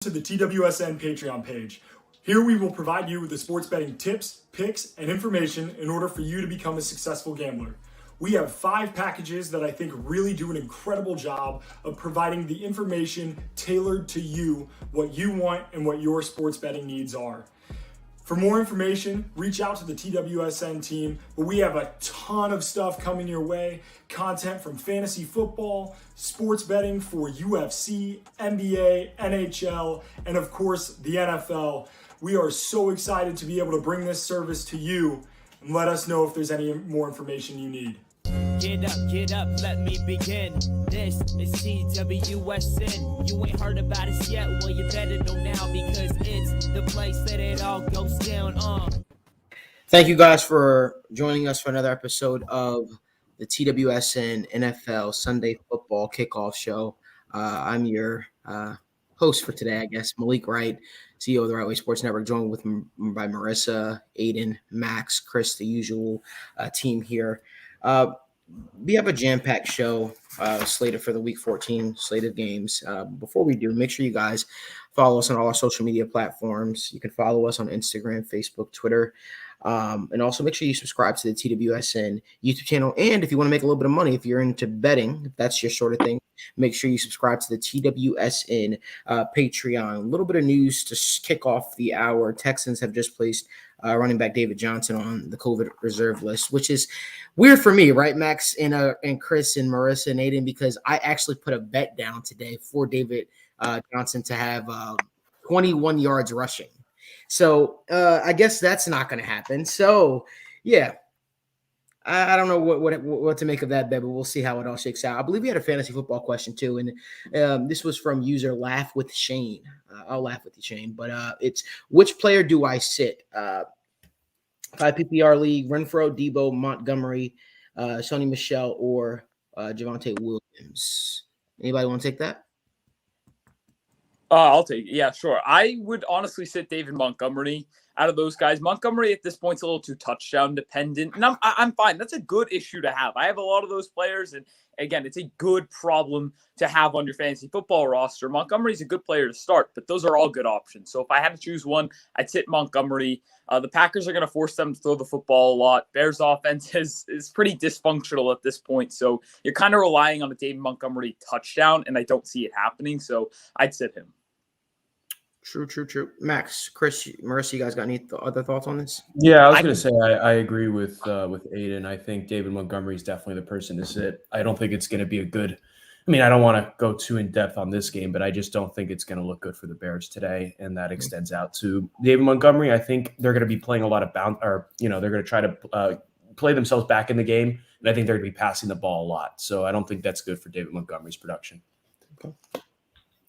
To the TWSN Patreon page. Here we will provide you with the sports betting tips, picks, and information in order for you to become a successful gambler. We have 5 packages that I think really do an incredible job of providing the information tailored to you, what you want, and what your sports betting needs are. For more information, reach out to the TWSN team, but we have a ton of stuff coming your way. Content from fantasy football, sports betting for UFC, NBA, NHL, and of course, the NFL. We are so excited to be able to bring this service to you, and let us know if there's any more information you need. Get up, let me begin. This is TWSN. You ain't heard about us yet, well you better know now because it's the place that it all goes down on. Thank you guys for joining us for another episode of the TWSN NFL Sunday Football Kickoff Show. I'm your host for today, I guess, Malik Wright, CEO of the Wrightway Sports Network, joined with by Marissa, Aidan, Max, Chris, the usual team here. We have a jam-packed show slated for the Week 14 slate of games. Before we do, make sure you guys follow us on all our social media platforms. You can follow us on Instagram, Facebook, Twitter, and also make sure you subscribe to the TWSN YouTube channel. And if you want to make a little bit of money, if you're into betting, if that's your sort of thing, make sure you subscribe to the TWSN Patreon. A little bit of news to kick off the hour. Texans have just placed running back David Johnson on the COVID reserve list, which is weird for me, right, Max and Chris and Marissa and Aidan, because I actually put a bet down today for David Johnson to have 21 yards rushing. So I guess that's not going to happen. So, yeah, I don't know what to make of that bet, but we'll see how it all shakes out. I believe we had a fantasy football question too, and this was from user Laugh with Shane. I'll laugh with you, Shane. But it's which player do I sit? 5 PPR league: Renfro, Debo, Montgomery, Sony Michel, or Javonte Williams. Anybody want to take that? I'll take it. Yeah, sure. I would honestly sit David Montgomery out of those guys. Montgomery at this point's a little too touchdown dependent, and I'm fine. That's a good issue to have. I have a lot of those players, and again, it's a good problem to have on your fantasy football roster. Montgomery's a good player to start, but those are all good options. So if I had to choose one, I'd sit Montgomery. The Packers are going to force them to throw the football a lot. Bears offense is pretty dysfunctional at this point, so you're kind of relying on a David Montgomery touchdown, and I don't see it happening, so I'd sit him. True. Max, Chris, Marissa, you guys got any other thoughts on this? Yeah, I was going to say I agree with Aidan. I think David Montgomery is definitely the person to sit. I don't think it's going to be a good – I mean, I don't want to go too in-depth on this game, but I just don't think it's going to look good for the Bears today, and that extends out to David Montgomery. I think they're going to be playing a lot of they're going to try to play themselves back in the game, and I think they're going to be passing the ball a lot. So I don't think that's good for David Montgomery's production. Okay.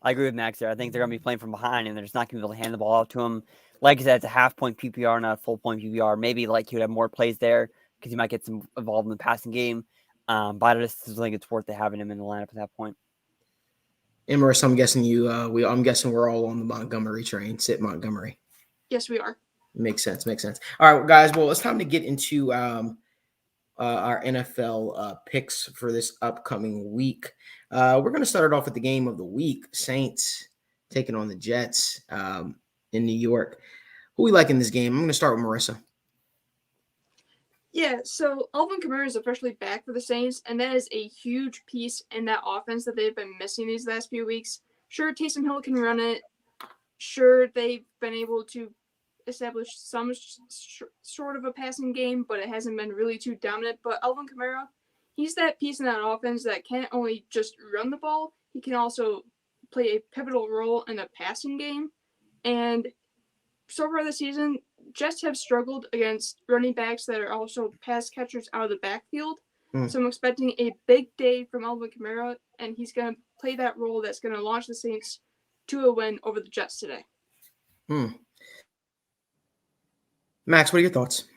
I agree with Max there. I think they're going to be playing from behind, and they're just not going to be able to hand the ball out to him. Like I said, it's a half-point PPR, not a full-point PPR. Maybe like he would have more plays there because he might get some involved in the passing game. But I just think it's worth having him in the lineup at that point. And Marissa, I'm guessing I'm guessing we're all on the Montgomery train. Sit Montgomery. Yes, we are. Makes sense. All right, guys. Well, it's time to get into our NFL picks for this upcoming week. We're going to start it off with the game of the week: Saints taking on the Jets in New York. Who we like in this game? I'm going to start with Marissa. Yeah, so Alvin Kamara is officially back for the Saints, and that is a huge piece in that offense that they've been missing these last few weeks. Sure, Taysom Hill can run it. Sure, they've been able to establish some sort of a passing game, but it hasn't been really too dominant. But Alvin Kamara, he's that piece in that offense that can't only just run the ball, he can also play a pivotal role in the passing game. And so far this season, Jets have struggled against running backs that are also pass catchers out of the backfield. So I'm expecting a big day from Alvin Kamara, and he's going to play that role that's going to launch the Saints to a win over the Jets today. Max, what are your thoughts?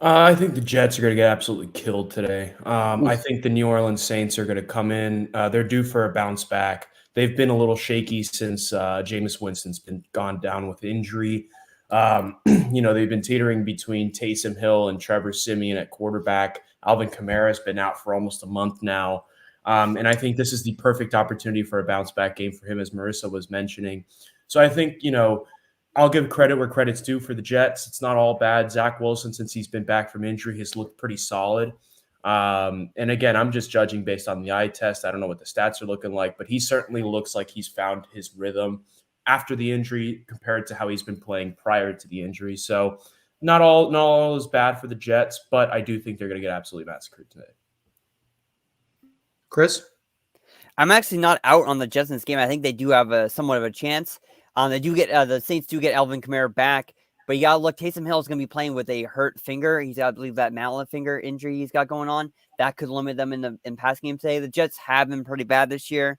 I think the Jets are going to get absolutely killed today. I think the New Orleans Saints are going to come in. They're due for a bounce back. They've been a little shaky since Jameis Winston's been gone down with injury. They've been teetering between Taysom Hill and Trevor Siemian at quarterback. Alvin Kamara has been out for almost a month now. And I think this is the perfect opportunity for a bounce back game for him, as Marissa was mentioning. So I think, I'll give credit where credit's due for the Jets. It's not all bad. Zach Wilson, since he's been back from injury, has looked pretty solid. And again, I'm just judging based on the eye test. I don't know what the stats are looking like, but he certainly looks like he's found his rhythm after the injury compared to how he's been playing prior to the injury. So not all is bad for the Jets, but I do think they're going to get absolutely massacred today. Chris? I'm actually not out on the Jets in this game. I think they do have somewhat of a chance. They do get the Saints do get Alvin Kamara back, but you gotta look. Taysom Hill is going to be playing with a hurt finger. He's got, I believe, that mallet finger injury he's got going on. That could limit them in passing game today. The Jets have been pretty bad this year,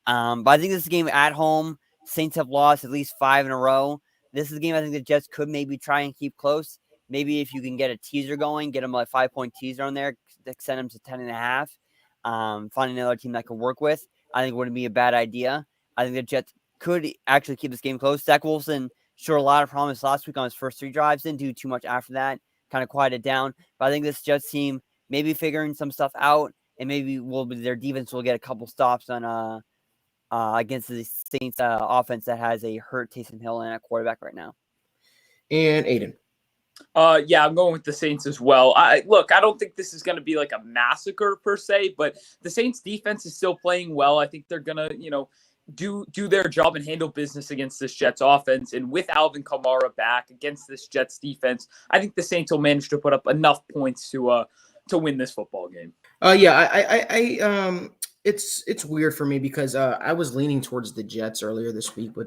but I think this is a game at home. Saints have lost at least 5 in a row. This is a game I think the Jets could maybe try and keep close. Maybe if you can get a teaser going, get them like 5-point teaser on there, extend them to 10.5. Find another team that can work with. I think it wouldn't be a bad idea. I think the Jets could actually keep this game close. Zach Wilson showed a lot of promise last week on his first 3 drives. Didn't do too much after that. Kind of quieted down. But I think this Jets team maybe figuring some stuff out, and maybe their defense will get a couple stops on against the Saints offense that has a hurt Taysom Hill and a quarterback right now. And Aidan. Yeah, I'm going with the Saints as well. I don't think this is going to be like a massacre per se, but the Saints defense is still playing well. I think they're going to, do their job and handle business against this Jets offense. And with Alvin Kamara back against this Jets defense, I think the Saints will manage to put up enough points to win this football game. It's weird for me because I was leaning towards the Jets earlier this week, but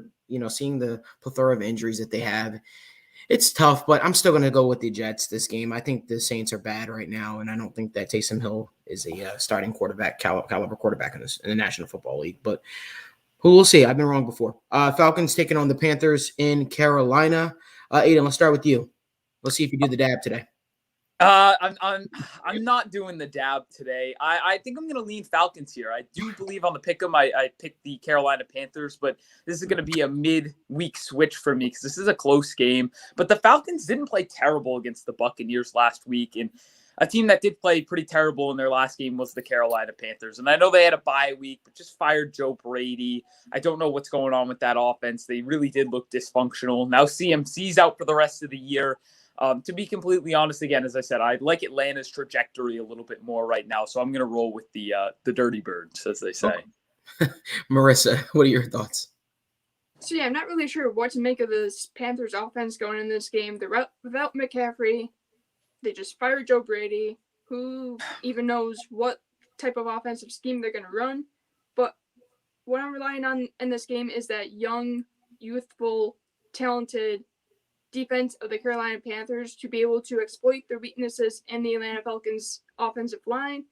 seeing the plethora of injuries that they have, it's tough, but I'm still going to go with the Jets this game. I think the Saints are bad right now, and I don't think that Taysom Hill is a starting quarterback, caliber quarterback in the National Football League. But who will see? I've been wrong before. Falcons taking on the Panthers in Carolina. Aidan, let's start with you. Let's see if you do the dab today. I'm not doing the dab today. I think I'm going to lean Falcons here. I do believe on the pick'em. I picked the Carolina Panthers, but this is going to be a mid-week switch for me because this is a close game. But the Falcons didn't play terrible against the Buccaneers last week, and a team that did play pretty terrible in their last game was the Carolina Panthers. And I know they had a bye week, but just fired Joe Brady. I don't know what's going on with that offense. They really did look dysfunctional. Now CMC's out for the rest of the year. To be completely honest, again, as I said, I like Atlanta's trajectory a little bit more right now, so I'm going to roll with the Dirty Birds, as they say. Marissa, what are your thoughts? So yeah, I'm not really sure what to make of this Panthers offense going in this game. They're without McCaffrey. They just fired Joe Brady. Who even knows what type of offensive scheme they're going to run? But what I'm relying on in this game is that young, youthful, talented defense of the Carolina Panthers to be able to exploit their weaknesses in the Atlanta Falcons offensive line,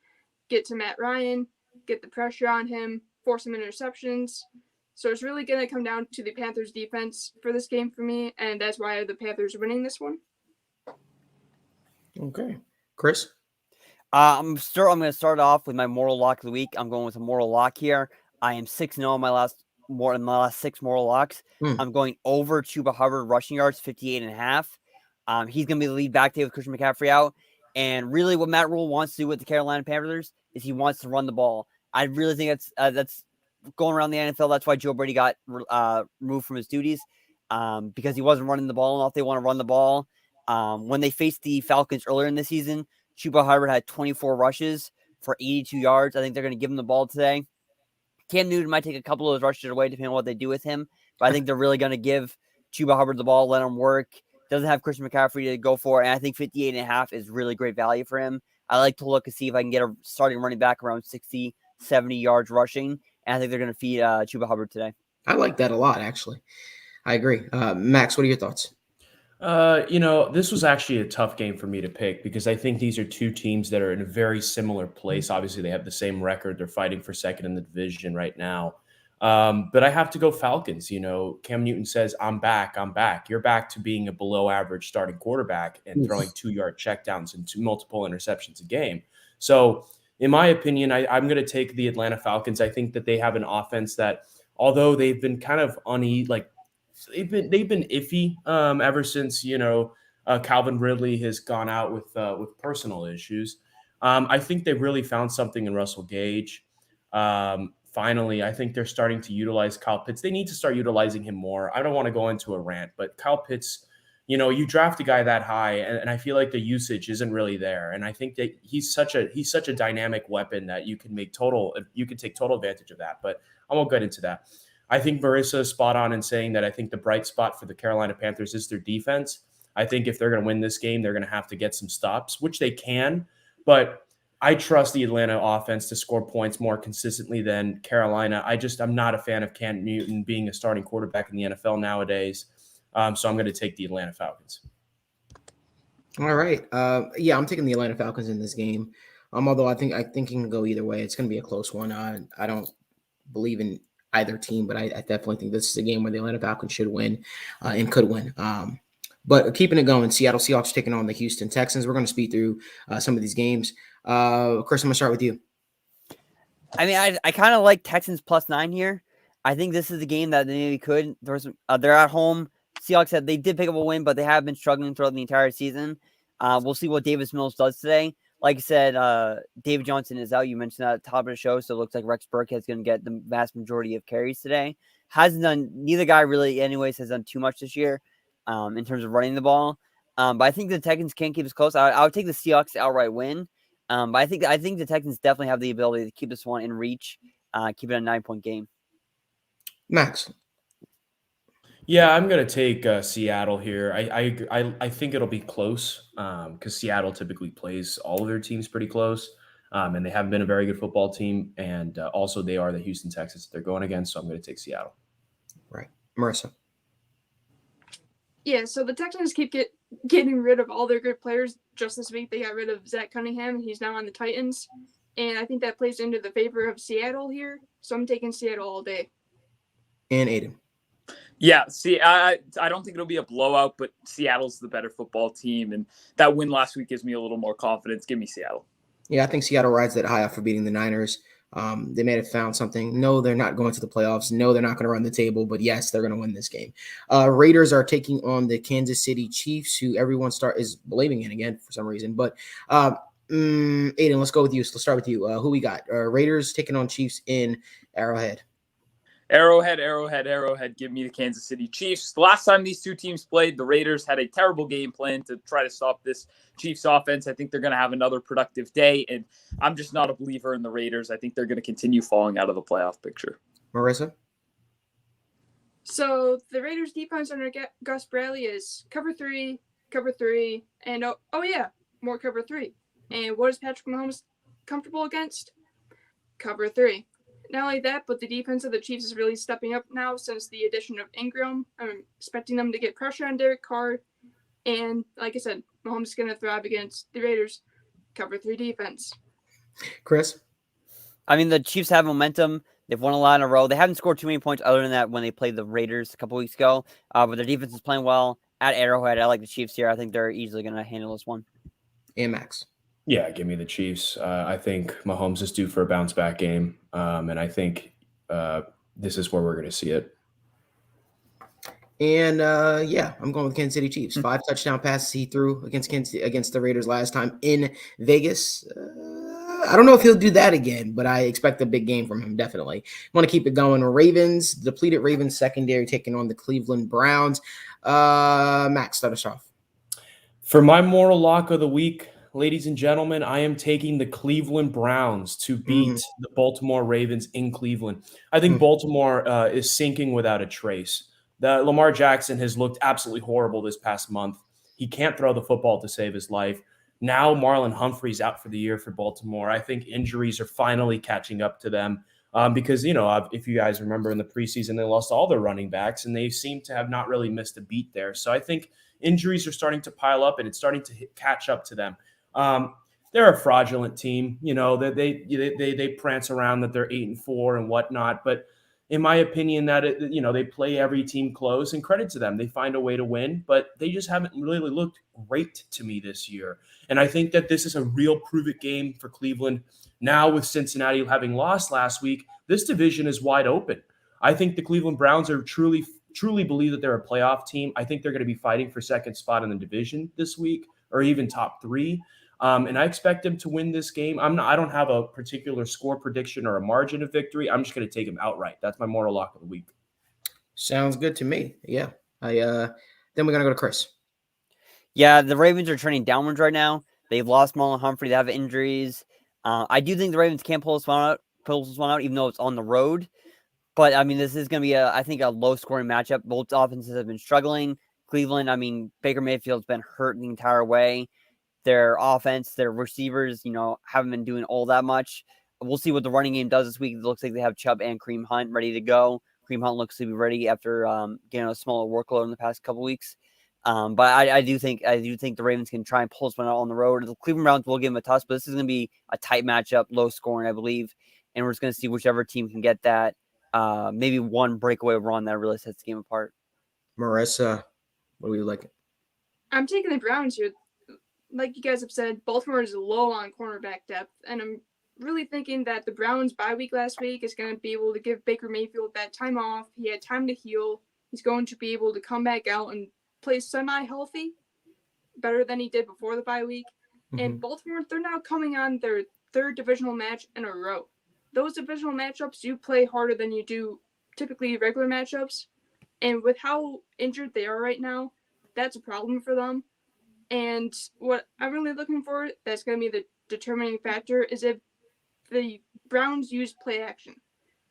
get to Matt Ryan, get the pressure on him, force some interceptions. So it's really going to come down to the Panthers defense for this game for me, and that's why the Panthers are winning this one. Okay. Chris? I'm going to start off with my moral lock of the week. I'm going with a moral lock here. I am 6-0 in my last 6 moral locks. I'm going over Chuba Hubbard rushing yards, 58.5. He's going to be the lead back today with Christian McCaffrey out. And really what Matt Rule wants to do with the Carolina Panthers is he wants to run the ball. I really think that's going around the NFL. That's why Joe Brady got removed from his duties because he wasn't running the ball enough. They want to run the ball. When they faced the Falcons earlier in the season, Chuba Hubbard had 24 rushes for 82 yards. I think they're going to give him the ball today. Cam Newton might take a couple of those rushes away depending on what they do with him, but I think they're really going to give Chuba Hubbard the ball, let him work. Doesn't have Christian McCaffrey to go for, and I think 58.5 is really great value for him. I like to look and see if I can get a starting running back around 60, 70 yards rushing, and I think they're going to feed Chuba Hubbard today. I like that a lot, actually. I agree. Max, what are your thoughts? This was actually a tough game for me to pick because I think these are two teams that are in a very similar place. Obviously, they have the same record. They're fighting for second in the division right now. But I have to go Falcons. Cam Newton says, I'm back. You're back to being a below average starting quarterback and throwing 2-yard checkdowns and multiple interceptions a game. So in my opinion, I'm going to take the Atlanta Falcons. I think that they have an offense that, although they've been kind of they've been iffy ever since Calvin Ridley has gone out with personal issues. I think they really found something in Russell Gage. finally, I think they're starting to utilize Kyle Pitts. They need to start utilizing him more. I don't want to go into a rant, but Kyle Pitts, you draft a guy that high, and I feel like the usage isn't really there. And I think that he's such a dynamic weapon that you can take total advantage of that. But I won't get into that. I think Marissa is spot on in saying that I think the bright spot for the Carolina Panthers is their defense. I think if they're going to win this game, they're going to have to get some stops, which they can. But I trust the Atlanta offense to score points more consistently than Carolina. I'm not a fan of Cam Newton being a starting quarterback in the NFL nowadays. So I'm going to take the Atlanta Falcons. All right. I'm taking the Atlanta Falcons in this game. Although I think it can go either way. It's going to be a close one. I don't believe in either team, but I definitely think this is a game where the Atlanta Falcons should win and could win. But keeping it going, Seattle Seahawks taking on the Houston Texans. We're going to speed through some of these games. Chris, I'm going to start with you. I mean, I kind of like Texans +9 here. I think this is the game that they maybe could. They're at home. Seahawks said they did pick up a win, but they have been struggling throughout the entire season. We'll see what Davis Mills does today. Like I said, David Johnson is out. You mentioned that at the top of the show, so it looks like Rex Burkhead is going to get the vast majority of carries today. Neither guy really anyways has done too much this year in terms of running the ball. But I think the Texans can keep us close. I would take the Seahawks outright win. But I think the Texans definitely have the ability to keep this one in reach, keep it a 9-point game. Max. Yeah, I'm going to take Seattle here. I think it'll be close because Seattle typically plays all of their teams pretty close, and they haven't been a very good football team. And also, they are the Houston Texans they're going against, so I'm going to take Seattle. Right. Marissa. Yeah, so the Texans keep getting rid of all their good players. Just this week, they got rid of Zach Cunningham. He's now on the Titans. And I think that plays into the favor of Seattle here. So I'm taking Seattle all day. And Aidan. Yeah, see, I don't think it'll be a blowout, but Seattle's the better football team, and that win last week gives me a little more confidence. Give me Seattle. Yeah, I think Seattle rides that high after beating the Niners. They may have found something. No, they're not going to the playoffs. No, they're not going to run the table, but yes, they're going to win this game. Raiders are taking on the Kansas City Chiefs, who everyone is believing in again for some reason. But Aidan, let's go with you. So let's start with you. Who we got? Raiders taking on Chiefs in Arrowhead. Arrowhead. Give me the Kansas City Chiefs. The last time these two teams played, the Raiders had a terrible game plan to try to stop this Chiefs offense. I think they're going to have another productive day, and I'm just not a believer in the Raiders. I think they're going to continue falling out of the playoff picture. Marissa? So the Raiders' defense under Gus Bradley is cover three, and more cover three. And what is Patrick Mahomes comfortable against? Cover three. Not only that, but the defense of the Chiefs is really stepping up now since the addition of Ingram. I'm expecting them to get pressure on Derek Carr. And like I said, Mahomes is going to thrive against the Raiders' cover three defense. Chris? I mean, the Chiefs have momentum. They've won a lot in a row. They haven't scored too many points other than that when they played the Raiders a couple weeks ago. But their defense is playing well at Arrowhead. I like the Chiefs here. I think they're easily going to handle this one. And Max? Yeah, give me the Chiefs. I think Mahomes is due for a bounce-back game, and I think this is where we're going to see it. And I'm going with Kansas City Chiefs. 5 touchdown passes he threw against the Raiders last time in Vegas. I don't know if he'll do that again, but I expect a big game from him, definitely. Want to keep it going. Ravens, depleted Ravens secondary taking on the Cleveland Browns. Max, start us off. For my moral lock of the week, ladies and gentlemen, I am taking the Cleveland Browns to beat the Baltimore Ravens in Cleveland. I think Baltimore is sinking without a trace. Lamar Jackson has looked absolutely horrible this past month. He can't throw the football to save his life. Now Marlon Humphrey's out for the year for Baltimore. I think injuries are finally catching up to them because, if you guys remember in the preseason, they lost all their running backs and they seem to have not really missed a beat there. So I think injuries are starting to pile up and it's starting to catch up to them. They're a fraudulent team, they prance around that they're 8-4 and whatnot. But in my opinion, they play every team close, and credit to them. They find a way to win, but they just haven't really looked great to me this year. And I think that this is a real prove-it game for Cleveland. Now with Cincinnati having lost last week, this division is wide open. I think the Cleveland Browns are truly believe that they're a playoff team. I think they're going to be fighting for second spot in the division this week or even top 3. And I expect him to win this game. I don't have a particular score prediction or a margin of victory. I'm just going to take him outright. That's my moral lock of the week. Sounds good to me. Yeah. Then we're going to go to Chris. Yeah, the Ravens are trending downwards right now. They've lost Marlon Humphrey. They have injuries. I do think the Ravens can pull this one out, even though it's on the road. But, I mean, this is going to be, I think, a low-scoring matchup. Both offenses have been struggling. Cleveland, I mean, Baker Mayfield's been hurt the entire way. Their offense, their receivers, haven't been doing all that much. We'll see what the running game does this week. It looks like they have Chubb and Kareem Hunt ready to go. Kareem Hunt looks to be ready after getting a smaller workload in the past couple weeks. But I do think the Ravens can try and pull this one out on the road. The Cleveland Browns will give them a toss, but this is going to be a tight matchup, low scoring, I believe. And we're just going to see whichever team can get that maybe one breakaway run that really sets the game apart. Marissa, what do you like? I'm taking the Browns here. Like you guys have said, Baltimore is low on cornerback depth, and I'm really thinking that the Browns' bye week last week is going to be able to give Baker Mayfield that time off. He had time to heal. He's going to be able to come back out and play semi-healthy, better than he did before the bye week. Mm-hmm. And Baltimore, they're now coming on their third divisional match in a row. Those divisional matchups, you play harder than you do typically regular matchups. And with how injured they are right now, that's a problem for them. And what I'm really looking for, that's going to be the determining factor, is if the Browns use play action.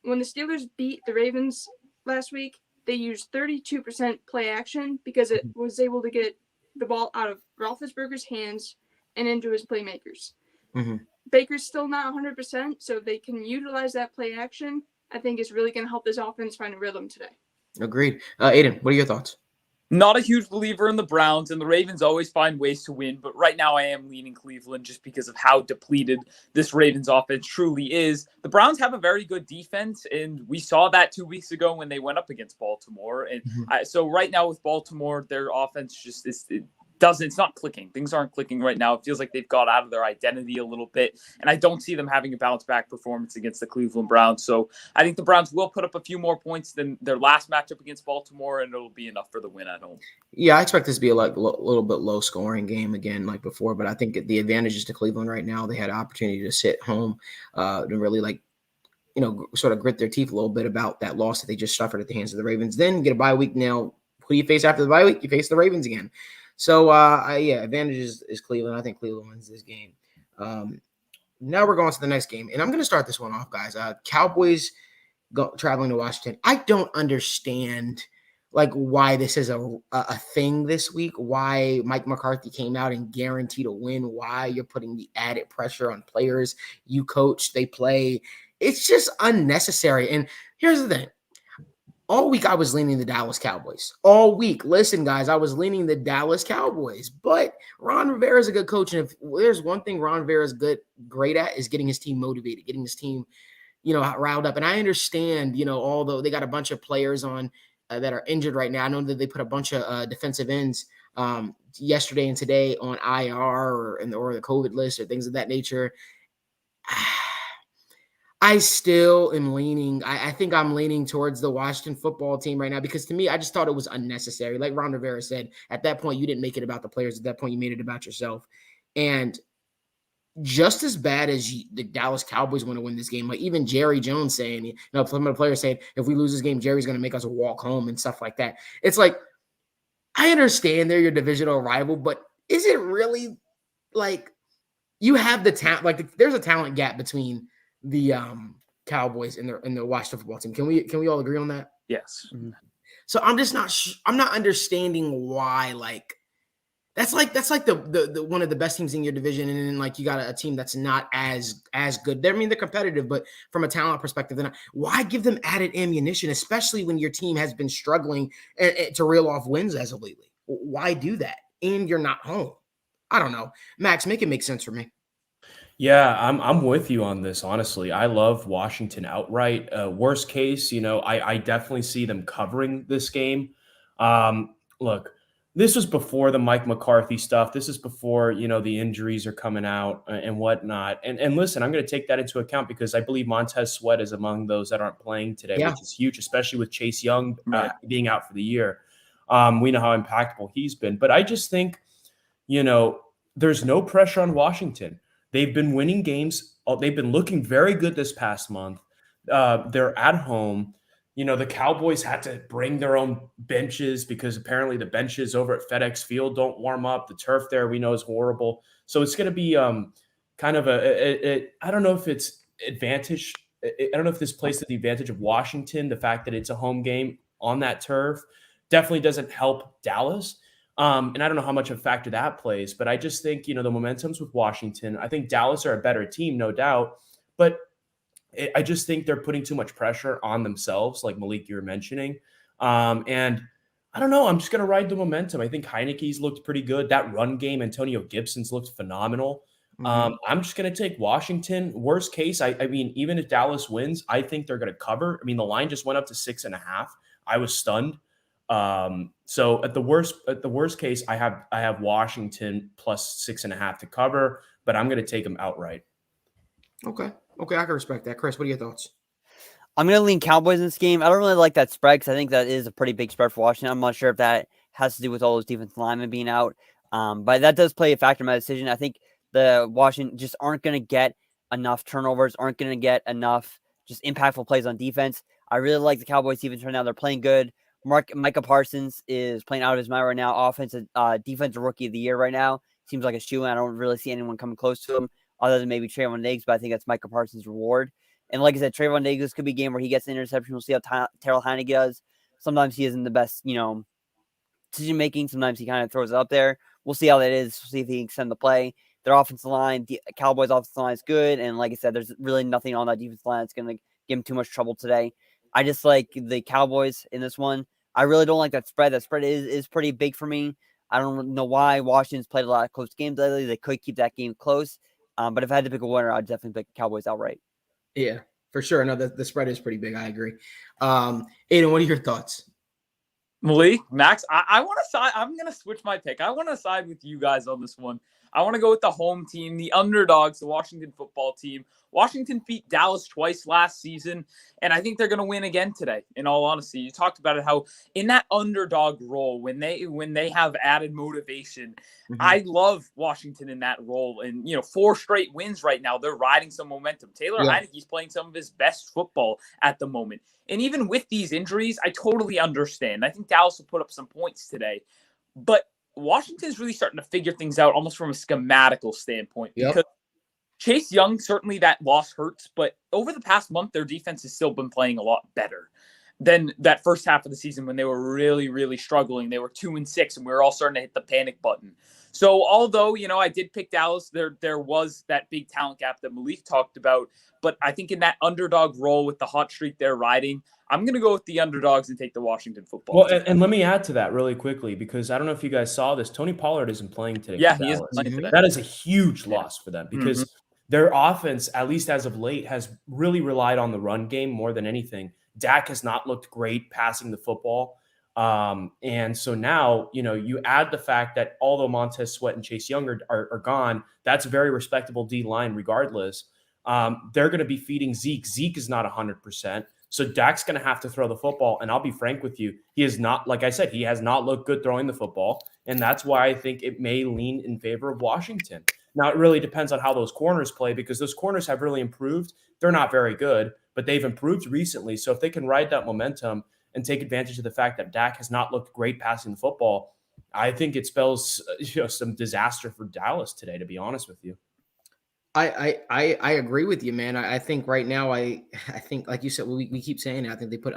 When the Steelers beat the Ravens last week, they used 32% play action because it was able to get the ball out of Roethlisberger's hands and into his playmakers. Mm-hmm. Baker's still not 100%, so they can utilize that play action. I think it's really going to help this offense find a rhythm today. Agreed. Aidan, what are your thoughts? Not a huge believer in the Browns, and the Ravens always find ways to win. But right now I am leaning Cleveland just because of how depleted this Ravens offense truly is. The Browns have a very good defense, and we saw that 2 weeks ago when they went up against Baltimore. And so right now with Baltimore, their offense just it's not clicking. Things aren't clicking right now. It feels like they've got out of their identity a little bit, and I don't see them having a bounce back performance against the Cleveland Browns. So I think the Browns will put up a few more points than their last matchup against Baltimore, and it'll be enough for the win at home. Yeah, I expect this to be a little bit low scoring game again, like before, but I think the advantage is to Cleveland right now. They had an opportunity to sit home and really sort of grit their teeth a little bit about that loss that they just suffered at the hands of the Ravens. Then get a bye week. Now, who do you face after the bye week? You face the Ravens again. So, advantage is Cleveland. I think Cleveland wins this game. Now we're going to the next game, and I'm going to start this one off, guys. Cowboys traveling to Washington. I don't understand, why this is a thing this week, why Mike McCarthy came out and guaranteed a win, why you're putting the added pressure on players you coach, they play. It's just unnecessary. And here's the thing. All week, I was leaning the Dallas Cowboys. All week. Listen, guys, I was leaning the Dallas Cowboys. But Ron Rivera is a good coach. And if there's one thing Ron Rivera is great at is getting his team motivated, getting his team, riled up. And I understand, although they got a bunch of players on that are injured right now. I know that they put a bunch of defensive ends yesterday and today on IR or the COVID list or things of that nature. I still am leaning. I think I'm leaning towards the Washington football team right now because to me, I just thought it was unnecessary. Like Ron Rivera said, at that point, you didn't make it about the players. At that point, you made it about yourself. And just as bad as the Dallas Cowboys want to win this game, like even Jerry Jones saying, some of the players saying, if we lose this game, Jerry's going to make us walk home and stuff like that. It's like, I understand they're your divisional rival, but is it really you have the talent? There's a talent gap between the Cowboys and the Washington football team. Can we all agree on that? Yes. Mm-hmm. So I'm just I'm not understanding why that's the one of the best teams in your division, and then you got a team that's not as good. They're competitive, but from a talent perspective, then why give them added ammunition, especially when your team has been struggling to reel off wins as of lately? Why do that? And you're not home. I don't know. Max, make it make sense for me. Yeah, I'm with you on this, honestly. I love Washington outright. Worst case, I definitely see them covering this game. Look, this was before the Mike McCarthy stuff. This is before, the injuries are coming out and whatnot. And listen, I'm going to take that into account because I believe Montez Sweat is among those that aren't playing today, which is huge, especially with Chase Young being out for the year. We know how impactful he's been. But I just think, there's no pressure on Washington. They've been winning games. They've been looking very good this past month. They're at home. The Cowboys had to bring their own benches because apparently the benches over at FedEx Field don't warm up. The turf there we know is horrible. So it's going to be kind of I don't know if it's advantage. I don't know if this plays to the advantage of Washington. The fact that it's a home game on that turf definitely doesn't help Dallas. And I don't know how much of a factor that plays, but I just think, the momentum's with Washington. I think Dallas are a better team, no doubt, but I just think they're putting too much pressure on themselves, like Malik, you were mentioning. And I don't know. I'm just going to ride the momentum. I think Heineke's looked pretty good. That run game, Antonio Gibson's looked phenomenal. I'm just going to take Washington. Worst case, I mean, even if Dallas wins, I think they're going to cover. I mean, the line just went up to 6.5. I was stunned. So at the worst case, I have Washington plus 6.5 to cover, but I'm going to take them outright. Okay, I can respect that. Chris, what are your thoughts? I'm going to lean Cowboys in this game. I don't really like that spread because I think that is a pretty big spread for Washington. I'm not sure if that has to do with all those defensive linemen being out, but that does play a factor in my decision. I think the Washington just aren't going to get enough turnovers, aren't going to get enough just impactful plays on defense. I really like the Cowboys defense right now. They're playing good. Micah Parsons is playing out of his mind right now. Defensive rookie of the year right now. Seems like a shoe-in. I don't really see anyone coming close to him other than maybe Trayvon Diggs, but I think that's Micah Parsons' reward. And like I said, Trayvon Diggs, this could be a game where he gets an interception. We'll see how Terrell Heineke does. Sometimes he isn't the best, decision-making. Sometimes he kind of throws it up there. We'll see how that is. We'll see if he can extend the play. Their offensive line, the Cowboys' offensive line is good. And like I said, there's really nothing on that defensive line that's going to give him too much trouble today. I just like the Cowboys in this one. I really don't like that spread. That spread is pretty big for me. I don't know why Washington's played a lot of close games lately. They could keep that game close. But if I had to pick a winner, I'd definitely pick Cowboys outright. Yeah, for sure. No, the spread is pretty big. I agree. Aidan, what are your thoughts? Malik, Max, I want to side. I'm going to switch my pick. I want to side with you guys on this one. I want to go with the home team, the underdogs, the Washington football team. Washington beat Dallas twice last season, and I think they're going to win again today, in all honesty. You talked about it, how in that underdog role, when they have added motivation, I love Washington in that role. And, 4 straight wins right now. They're riding some momentum. Taylor Heineke's playing some of his best football at the moment. And even with these injuries, I totally understand. I think Dallas will put up some points today. But Washington's really starting to figure things out almost from a schematical standpoint. Because Chase Young, certainly that loss hurts, but over the past month, their defense has still been playing a lot better than that first half of the season when they were really, really struggling. They were 2-6, and we were all starting to hit the panic button. So although, I did pick Dallas, there was that big talent gap that Malik talked about, but I think in that underdog role with the hot streak they're riding, I'm going to go with the underdogs and take the Washington football team. And let me add to that really quickly, because I don't know if you guys saw this. Tony Pollard isn't playing today. Yeah, he isn't playing today. That is a huge loss for them because their offense, at least as of late, has really relied on the run game more than anything. Dak has not looked great passing the football. And so now, you add the fact that although Montez Sweat and Chase Young are gone, that's a very respectable D-line regardless. They're going to be feeding Zeke. Zeke is not 100%. So Dak's going to have to throw the football. And I'll be frank with you, he is not, like I said, he has not looked good throwing the football. And that's why I think it may lean in favor of Washington. Now, it really depends on how those corners play because those corners have really improved. They're not very good, but they've improved recently. So if they can ride that momentum and take advantage of the fact that Dak has not looked great passing the football, I think it spells some disaster for Dallas today, to be honest with you. I agree with you, man. I think right now, I think, like you said, we keep saying it. I think they put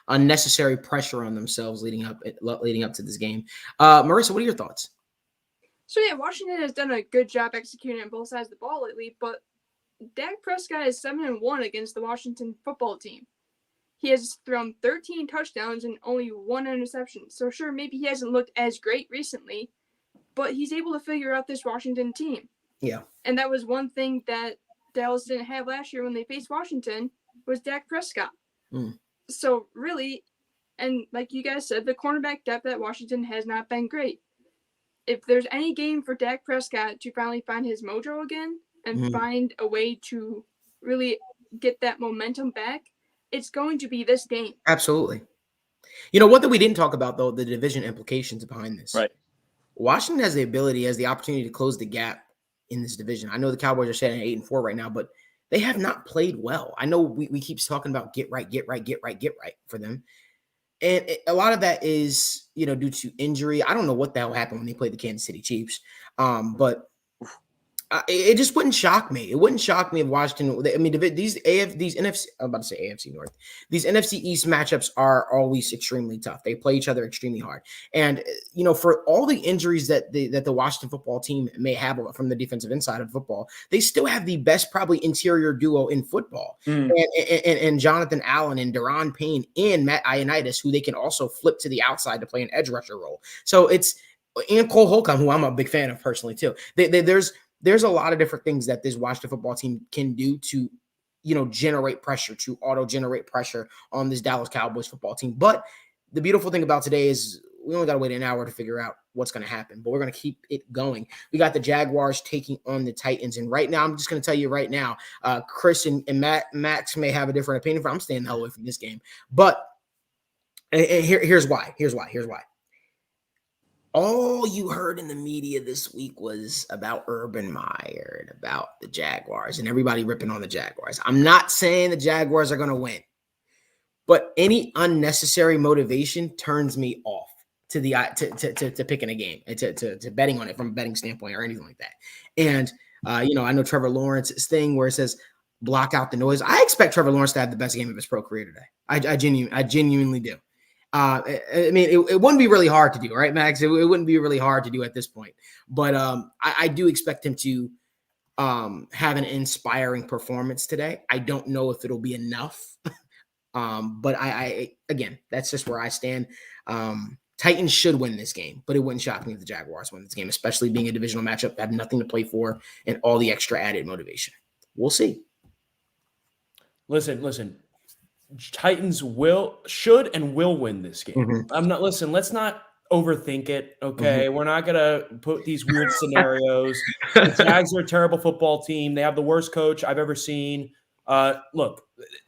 unnecessary pressure on themselves leading up to this game. Marissa, what are your thoughts? So yeah, Washington has done a good job executing on both sides of the ball lately, but Dak Prescott is 7-1 against the Washington football team. He has thrown 13 touchdowns and only 1 interception. So sure, maybe he hasn't looked as great recently, but he's able to figure out this Washington team. Yeah. And that was one thing that Dallas didn't have last year when they faced Washington was Dak Prescott. So really, and like you guys said, the cornerback depth at Washington has not been great. If there's any game for Dak Prescott to finally find his mojo again and find a way to really get that momentum back, it's going to be this game. Absolutely. One thing we didn't talk about, though, the division implications behind this. Right. Washington has the opportunity to close the gap in this division. I know the Cowboys are sitting at 8-4 right now, but they have not played well. I know we keep talking about get right for them. And a lot of that is, due to injury. I don't know what the hell happened when they played the Kansas City Chiefs. But it just wouldn't shock me. It wouldn't shock me if Washington. I mean, these NFC. I'm about to say AFC North. These NFC East matchups are always extremely tough. They play each other extremely hard. And for all the injuries that the Washington football team may have from the defensive inside of football, they still have the best probably interior duo in football. And Jonathan Allen and Deron Payne and Matt Ioannidis, who they can also flip to the outside to play an edge rusher role. So and Cole Holcomb, who I'm a big fan of personally too. There's a lot of different things that this Washington football team can do to, generate pressure, to auto-generate pressure on this Dallas Cowboys football team. But the beautiful thing about today is we only got to wait an hour to figure out what's going to happen. But we're going to keep it going. We got the Jaguars taking on the Titans. And right now, I'm just going to tell you right now, Chris and Max may have a different opinion. I'm staying the hell away from this game. But here's why. All you heard in the media this week was about Urban Meyer and about the Jaguars and everybody ripping on the Jaguars. I'm not saying the Jaguars are going to win, but any unnecessary motivation turns me off to picking a game, to betting on it from a betting standpoint or anything like that. And I know Trevor Lawrence's thing where it says block out the noise. I expect Trevor Lawrence to have the best game of his pro career today. I genuinely do. I mean, it wouldn't be really hard to do, right, Max? It wouldn't be really hard to do at this point. But I do expect him to have an inspiring performance today. I don't know if it'll be enough. But I again, that's just where I stand. Titans should win this game, but it wouldn't shock me if the Jaguars win this game, especially being a divisional matchup, have nothing to play for, and all the extra added motivation. We'll see. Listen. Titans should and will win this game. Mm-hmm. Let's not overthink it. Okay. We're not going to put these weird scenarios. The Jags are a terrible football team. They have the worst coach I've ever seen. Look,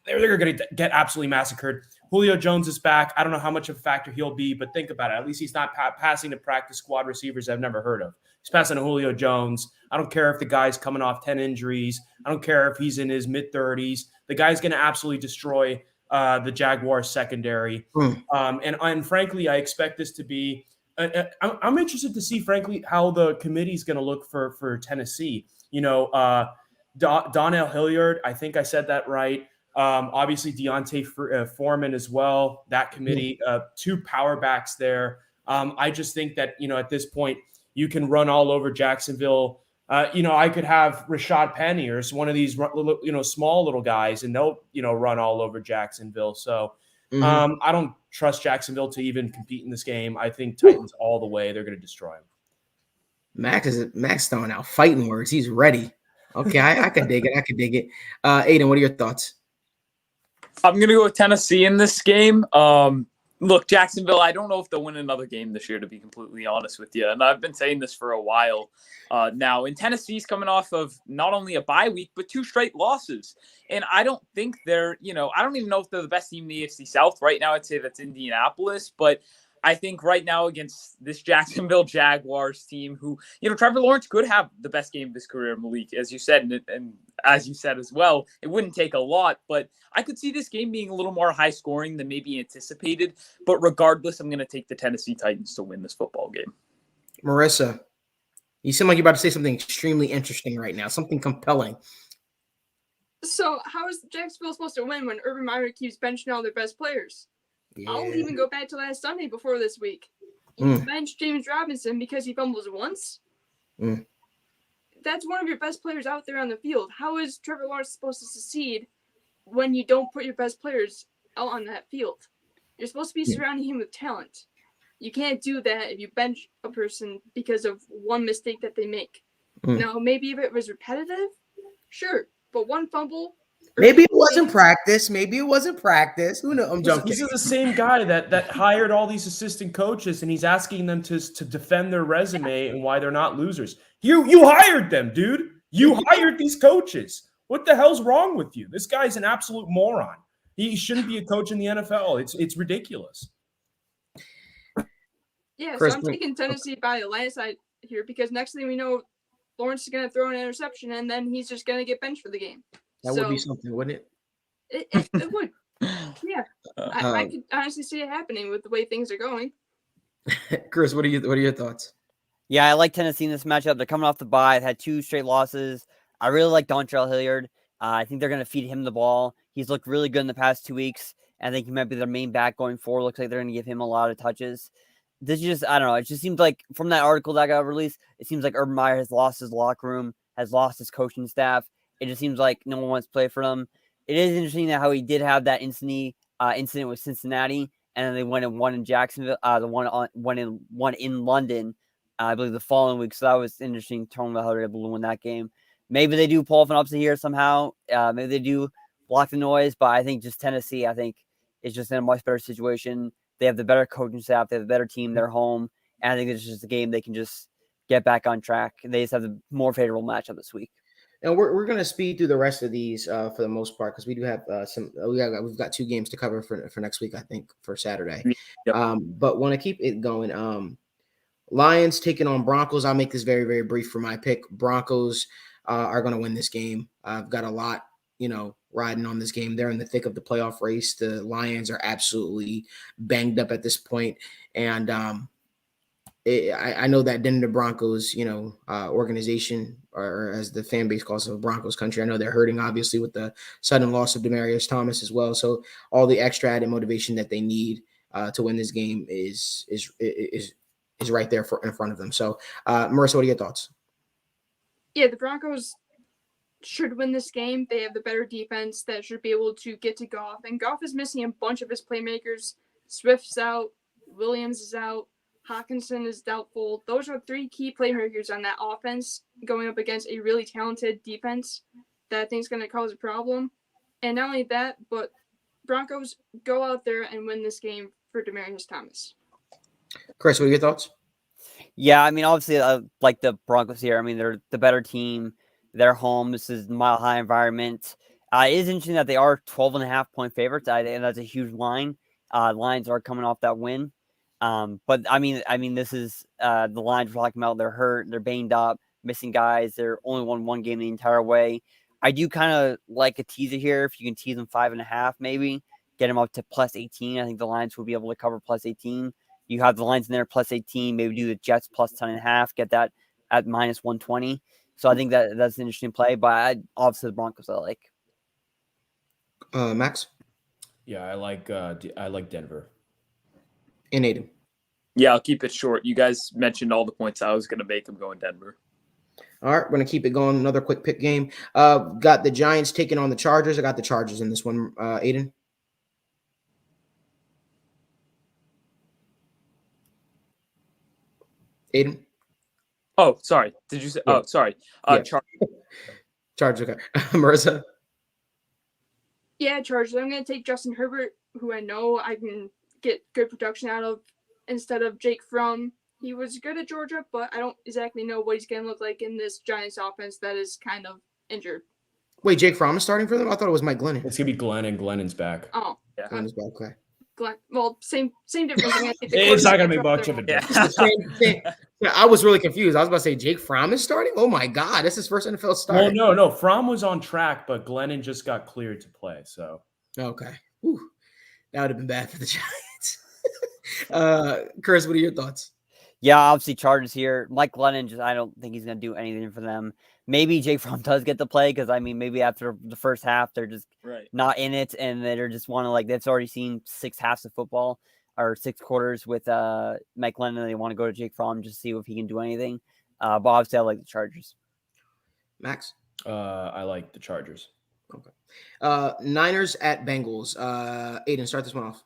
they're going to get absolutely massacred. Julio Jones is back. I don't know how much of a factor he'll be, but think about it. At least he's not passing to practice squad receivers I've never heard of. He's passing to Julio Jones. I don't care if the guy's coming off 10 injuries. I don't care if he's in his mid-30s. The guy's going to absolutely destroy the Jaguars secondary. And frankly, I expect this to be I'm interested to see, frankly, how the committee's going to look for Tennessee. Donnell Hilliard, I think I said that right. Obviously, Deontay Foreman as well. That committee, two power backs there. I just think that, at this point, you can run all over Jacksonville. I could have Rashad Penny or one of these, small little guys, and they'll, run all over Jacksonville. So I don't trust Jacksonville to even compete in this game. I think Titans all the way. They're going to destroy them. Max throwing out fighting words. He's ready. Okay, I can dig it. Aidan, what are your thoughts? I'm going to go with Tennessee in this game. Look, Jacksonville, I don't know if they'll win another game this year, to be completely honest with you. And I've been saying this for a while now. And Tennessee's coming off of not only a bye week, but 2 straight losses. And I don't think they're, I don't even know if they're the best team in the AFC South. Right now, I'd say that's Indianapolis. But I think right now against this Jacksonville Jaguars team who, Trevor Lawrence could have the best game of his career, Malik, as you said, and as you said as well, it wouldn't take a lot, but I could see this game being a little more high scoring than maybe anticipated. But regardless, I'm going to take the Tennessee Titans to win this football game. Marissa, you seem like you're about to say something extremely interesting right now, something compelling. So how is Jacksonville supposed to win when Urban Meyer keeps benching all their best players? Yeah. I'll even go back to last Sunday before this week. You bench James Robinson because he fumbles once. That's one of your best players out there on the field. How is Trevor Lawrence supposed to succeed when you don't put your best players out on that field? You're supposed to be surrounding him with talent. You can't do that if you bench a person because of one mistake that they make. Now, maybe if it was repetitive, sure. But one fumble. Maybe it wasn't practice. Who knows? I'm joking. This is the same guy that hired all these assistant coaches, and he's asking them to defend their resume and why they're not losers. You hired them, dude. You hired these coaches. What the hell's wrong with you? This guy's an absolute moron. He shouldn't be a coach in the NFL. It's ridiculous. Yeah, Chris, so I'm taking Tennessee by the landslide here because next thing we know, Lawrence is going to throw an interception and then he's just going to get benched for the game. that would be something, wouldn't it? It would. Yeah, I could honestly see it happening with the way things are going. Chris, what are your thoughts? Yeah, I like Tennessee in this matchup. They're coming off the bye. They've had 2 straight losses. I really like Dontrell Hilliard. I think they're going to feed him the ball. He's looked really good in the past 2 weeks. I think he might be their main back going forward. Looks like they're going to give him a lot of touches. This is just, I don't know. It just seems like from that article that got released, it seems like Urban Meyer has lost his locker room, has lost his coaching staff. It just seems like no one wants to play for them. It is interesting that how he did have that incident with Cincinnati, and then they went and won in Jacksonville. The one in London, I believe the following week. So that was interesting. Talking about how they were able to win that game. Maybe they do pull off an upset here somehow. Maybe they do block the noise, but I think just Tennessee, I think, is just in a much better situation. They have the better coaching staff. They have the better team. They're home. And I think it's just a game they can just get back on track. They just have the more favorable matchup this week. And we're going to speed through the rest of these for the most part because we do have we've got 2 games to cover for next week, I think, for Saturday. Yep. But want to keep it going. Lions taking on Broncos. I'll make this very, very brief for my pick. Broncos are going to win this game. I've got a lot, riding on this game. They're in the thick of the playoff race. The Lions are absolutely banged up at this point. And I know that Denver Broncos, organization, or as the fan base calls it, Broncos country. I know they're hurting, obviously, with the sudden loss of Demaryius Thomas as well. So all the extra added motivation that they need to win this game is right there in front of them. So, Marissa, what are your thoughts? Yeah, the Broncos should win this game. They have the better defense that should be able to get to Goff. And Goff is missing a bunch of his playmakers. Swift's out. Williams is out. Hawkinson is doubtful. Those are 3 key playmakers on that offense going up against a really talented defense that I think is going to cause a problem. And not only that, but Broncos go out there and win this game for Demaryius Thomas. Chris, what are your thoughts? Yeah, I mean, obviously, like the Broncos here. I mean, they're the better team. They're home. This is Mile High environment. It is interesting that they are 12.5-point favorites. And that's a huge line. Lions are coming off that win. But I mean, this is the Lions we're talking about. They're hurt. They're banged up, missing guys. They're only won 1 game the entire way. I do kind of like a teaser here. If you can tease them 5.5, maybe get them up to plus 18. I think the Lions will be able to cover plus 18. You have the Lions in there plus 18. Maybe do the Jets plus 10.5. Get that at minus 120. So I think that's an interesting play. But obviously the Broncos I like. Max? Yeah, I like Denver. And Aidan? Yeah, I'll keep it short. You guys mentioned all the points I was going to make. I'm going Denver. All right, we're going to keep it going. Another quick pick game. Got the Giants taking on the Chargers. I got the Chargers in this one. Aidan? Aidan? Oh, sorry. Did you say? Yeah. Oh, sorry. Yeah. Chargers. Okay. Marissa? Yeah, Chargers. I'm going to take Justin Herbert, who I know I can get good production out of, instead of Jake Fromm. He was good at Georgia, but I don't exactly know what he's going to look like in this Giants offense that is kind of injured. Wait, Jake Fromm is starting for them? I thought it was Mike Glennon. It's going to be Glenn, and Glennon's back. Oh, Yeah. Glennon's back, okay. Glenn. Well, same difference. It's not going to be much of a difference. Yeah, I was really confused. I was about to say Jake Fromm is starting? Oh, my God. That's his first NFL start. Well, no. Fromm was on track, but Glennon just got cleared to play. So Okay. Whew. That would have been bad for the Giants. Chris, what are your thoughts? Yeah, obviously Chargers here. Mike Glennon, I don't think he's going to do anything for them. Maybe Jake Fromm does get to play because, I mean, maybe after the first half, they're just not in it. And they're just want to, they've already seen 6 halves of football or 6 quarters with Mike Glennon. And they want to go to Jake Fromm just to see if he can do anything. But obviously, I like the Chargers. Max? I like the Chargers. Okay. Niners at Bengals. Aidan, start this one off.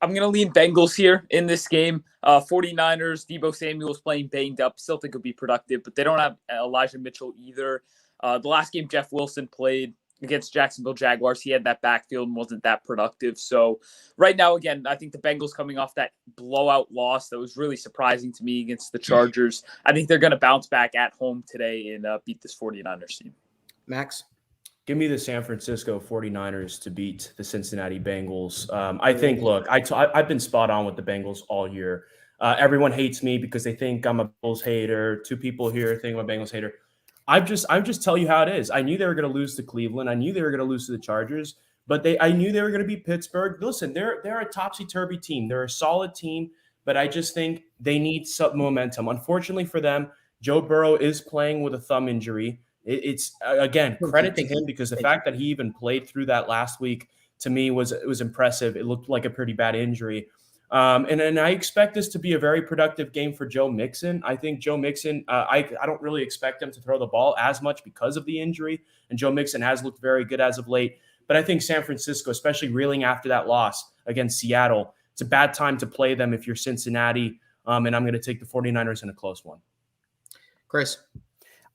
I'm going to lean Bengals here in this game. 49ers, Deebo Samuel's playing banged up. Still think he'll be productive, but they don't have Elijah Mitchell either. The last game Jeff Wilson played against Jacksonville Jaguars, he had that backfield and wasn't that productive. So right now, again, I think the Bengals coming off that blowout loss that was really surprising to me against the Chargers. I think they're going to bounce back at home today and beat this 49ers team. Max? Give me the San Francisco 49ers to beat the Cincinnati Bengals. I think, look, I've been spot on with the Bengals all year. Everyone hates me because they think I'm a Bills hater. 2 people here think I'm a Bengals hater. I'm just tell you how it is. I knew they were going to lose to Cleveland. I knew they were going to lose to the Chargers, but I knew they were going to beat Pittsburgh. Listen, they're a topsy-turvy team. They're a solid team, but I just think they need some momentum. Unfortunately for them, Joe Burrow is playing with a thumb injury. It's again, credit to him because the fact that he even played through that last week to me was impressive. It looked like a pretty bad injury. And I expect this to be a very productive game for Joe Mixon. I think Joe Mixon, I don't really expect him to throw the ball as much because of the injury. And Joe Mixon has looked very good as of late. But I think San Francisco, especially reeling after that loss against Seattle, it's a bad time to play them if you're Cincinnati. And I'm going to take the 49ers in a close one. Chris.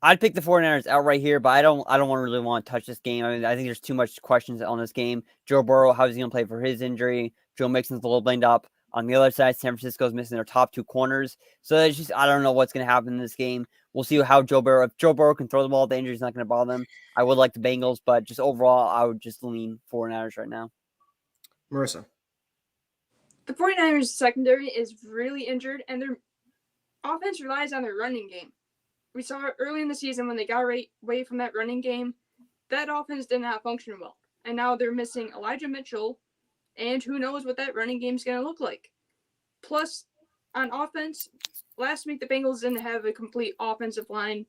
I'd pick the 49ers outright here, but I don't really want to touch this game. I mean, I think there's too much questions on this game. Joe Burrow, how is he going to play for his injury? Joe Mixon's a little blamed up. On the other side, San Francisco's missing their top 2 corners. So it's just, I don't know what's going to happen in this game. We'll see how Joe Burrow, if Joe Burrow can throw the ball, the injury's not going to bother them. I would like the Bengals, but just overall, I would just lean 49ers right now. Marissa. The 49ers secondary is really injured, and their offense relies on their running game. We saw it early in the season when they got away from that running game. That offense did not function well. And now they're missing Elijah Mitchell, and who knows what that running game is going to look like. Plus, on offense, last week the Bengals didn't have a complete offensive line,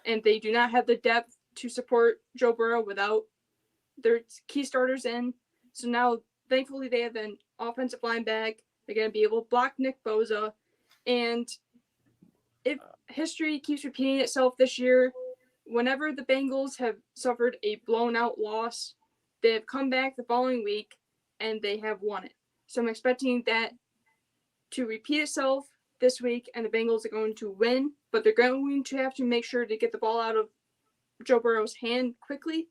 and they do not have the depth to support Joe Burrow without their key starters in. So now, thankfully, they have an offensive line back. They're going to be able to block Nick Bosa. And if history keeps repeating itself this year, whenever the Bengals have suffered a blown-out loss, they have come back the following week, and they have won it. So I'm expecting that to repeat itself this week, and the Bengals are going to win, but they're going to have to make sure to get the ball out of Joe Burrow's hand quickly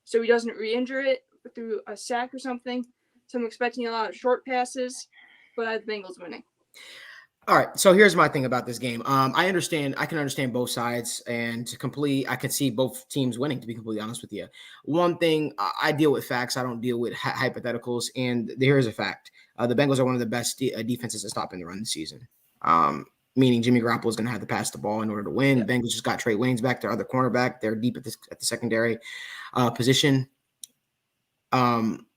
so he doesn't re-injure it through a sack or something. So I'm expecting a lot of short passes, but I have the Bengals winning. All right, so here's my thing about this game. I can understand both sides, and I can see both teams winning, to be completely honest with you. One thing, I deal with facts. I don't deal with hypotheticals, and here's a fact. The Bengals are one of the best defenses at stopping the run this season, meaning Jimmy Garoppolo is going to have to pass the ball in order to win. The Bengals just got Trey Waynes back, their other cornerback. They're deep at the secondary position.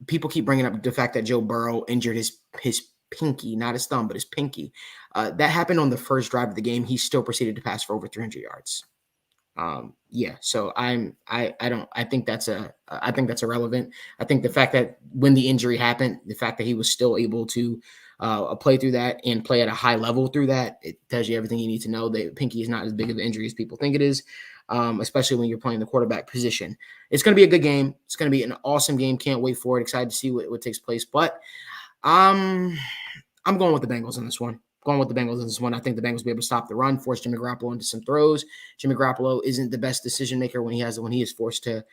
People keep bringing up the fact that Joe Burrow injured his pinky, not his thumb, but his pinky. That happened on the first drive of the game. He still proceeded to pass for over 300 yards. So I think that's irrelevant. I think the fact that when the injury happened, the fact that he was still able to play through that and play at a high level through that, it tells you everything you need to know. The pinky is not as big of an injury as people think it is, especially when you're playing the quarterback position. It's going to be a good game. It's going to be an awesome game. Can't wait for it. Excited to see what takes place. But I'm going with the Bengals in this one. I think the Bengals will be able to stop the run, force Jimmy Garoppolo into some throws. Jimmy Garoppolo isn't the best decision maker when he is forced to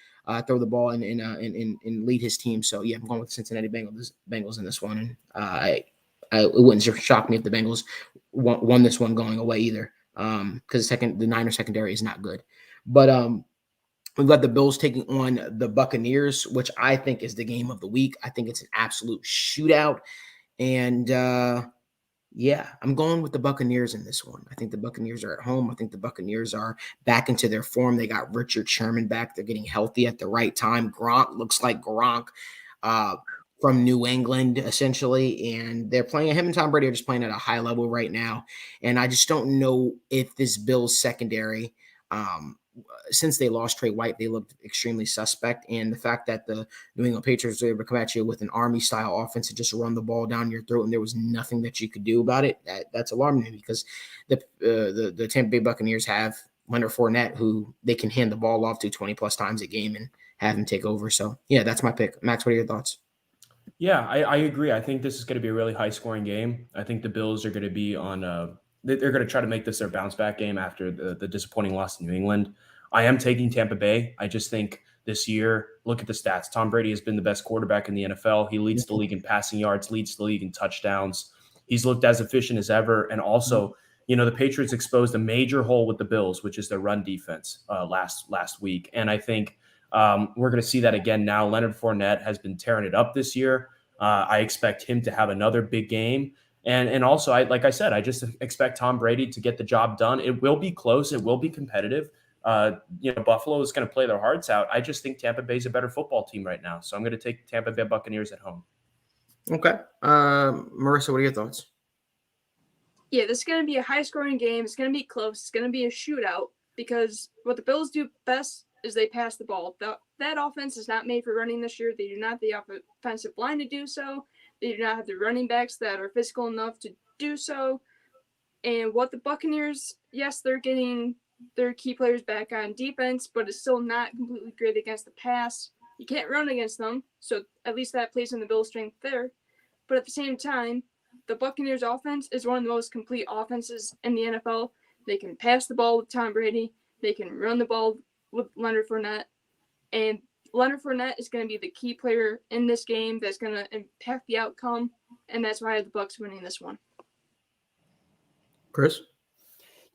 throw the ball and lead his team. So yeah, I'm going with the Cincinnati Bengals in this one. And it wouldn't shock me if the Bengals won this one going away either, because the Niners secondary is not good. But we've got the Bills taking on the Buccaneers, which I think is the game of the week. I think it's an absolute shootout. And I'm going with the Buccaneers in this one. I think the Buccaneers are at home. I think the Buccaneers are back into their form. They got Richard Sherman back. They're getting healthy at the right time. Gronk looks like Gronk from New England, essentially. And they're playing, him and Tom Brady are just playing at a high level right now. And I just don't know if this Bills secondary, since they lost Trey White, they looked extremely suspect. And the fact that the New England Patriots were able to come at you with an Army-style offense and just run the ball down your throat, and there was nothing that you could do about it, that's alarming me, because the Tampa Bay Buccaneers have Leonard Fournette, who they can hand the ball off to 20-plus times a game and have him take over. So, yeah, that's my pick. Max, what are your thoughts? Yeah, I agree. I think this is going to be a really high-scoring game. I think the Bills are going to be on they're going to try to make this their bounce-back game after the disappointing loss to New England. I am taking Tampa Bay. I just think this year, look at the stats. Tom Brady has been the best quarterback in the NFL. He leads the league in passing yards, leads the league in touchdowns. He's looked as efficient as ever. And also, the Patriots exposed a major hole with the Bills, which is their run defense last week. And I think we're going to see that again now. Leonard Fournette has been tearing it up this year. I expect him to have another big game. And also, like I said, I just expect Tom Brady to get the job done. It will be close. It will be competitive. Buffalo is going to play their hearts out. I just think Tampa Bay is a better football team right now. So I'm going to take Tampa Bay Buccaneers at home. Okay. Marissa, what are your thoughts? Yeah, this is going to be a high-scoring game. It's going to be close. It's going to be a shootout because what the Bills do best is they pass the ball. That offense is not made for running this year. They do not have the offensive line to do so. They do not have the running backs that are physical enough to do so. And what the Buccaneers, yes, they're getting their key players back on defense, but it's still not completely great against the pass. You can't run against them, so at least that plays in the Bills' strength there. But at the same time, the Buccaneers' offense is one of the most complete offenses in the NFL. They can pass the ball with Tom Brady. They can run the ball with Leonard Fournette. And Leonard Fournette is going to be the key player in this game that's going to impact the outcome, and that's why I have the Bucs winning this one. Chris?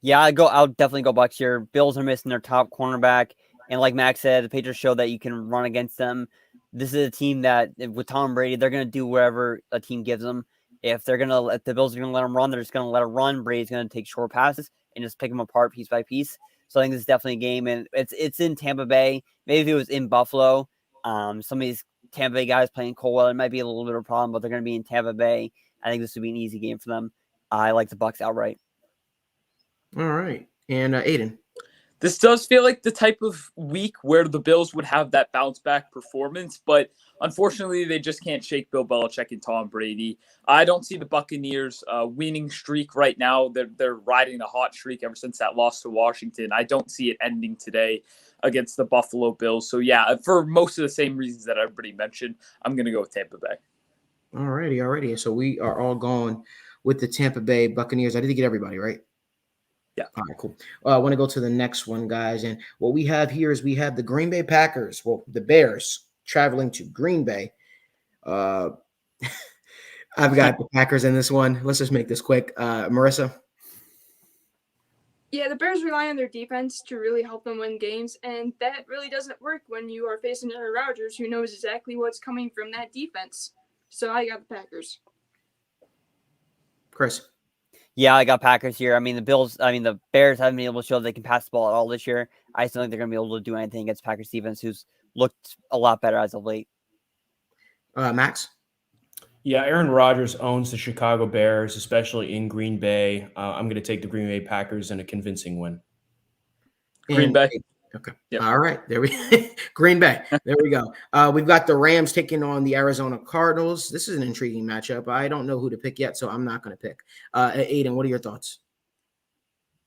Yeah, I'll definitely go Bucs here. Bills are missing their top cornerback. And like Max said, the Patriots show that you can run against them. This is a team that, with Tom Brady, they're going to do whatever a team gives them. If the Bills are going to let them run, they're just going to let them run. Brady's going to take short passes and just pick them apart piece by piece. So I think this is definitely a game, and it's in Tampa Bay. Maybe if it was in Buffalo, some of these Tampa Bay guys playing cold weather, it might be a little bit of a problem, but they're going to be in Tampa Bay. I think this would be an easy game for them. I like the Bucs outright. All right. And Aidan? This does feel like the type of week where the Bills would have that bounce back performance, but unfortunately, they just can't shake Bill Belichick and Tom Brady. I don't see the Buccaneers winning streak right now. They're riding a hot streak ever since that loss to Washington. I don't see it ending today against the Buffalo Bills. So yeah, for most of the same reasons that everybody mentioned, I'm going to go with Tampa Bay. All righty. So we are all going with the Tampa Bay Buccaneers. I did get everybody, right? Yeah. All right, cool. I want to go to the next one, guys. And what we have here is we have the Green Bay Packers. Well, the Bears traveling to Green Bay. I've got the Packers in this one. Let's just make this quick. Marissa? Yeah, the Bears rely on their defense to really help them win games, and that really doesn't work when you are facing Aaron Rodgers, who knows exactly what's coming from that defense. So I got the Packers. Chris? Yeah, I got Packers here. The Bears haven't been able to show they can pass the ball at all this year. I still think they're going to be able to do anything against Packers defense, who's looked a lot better as of late. Max? Yeah, Aaron Rodgers owns the Chicago Bears, especially in Green Bay. I'm going to take the Green Bay Packers in a convincing win. Green Bay. Okay. Yep. All right. There we Green Bay. There we go. We've got the Rams taking on the Arizona Cardinals. This is an intriguing matchup. I don't know who to pick yet, so I'm not going to pick. Aidan, what are your thoughts?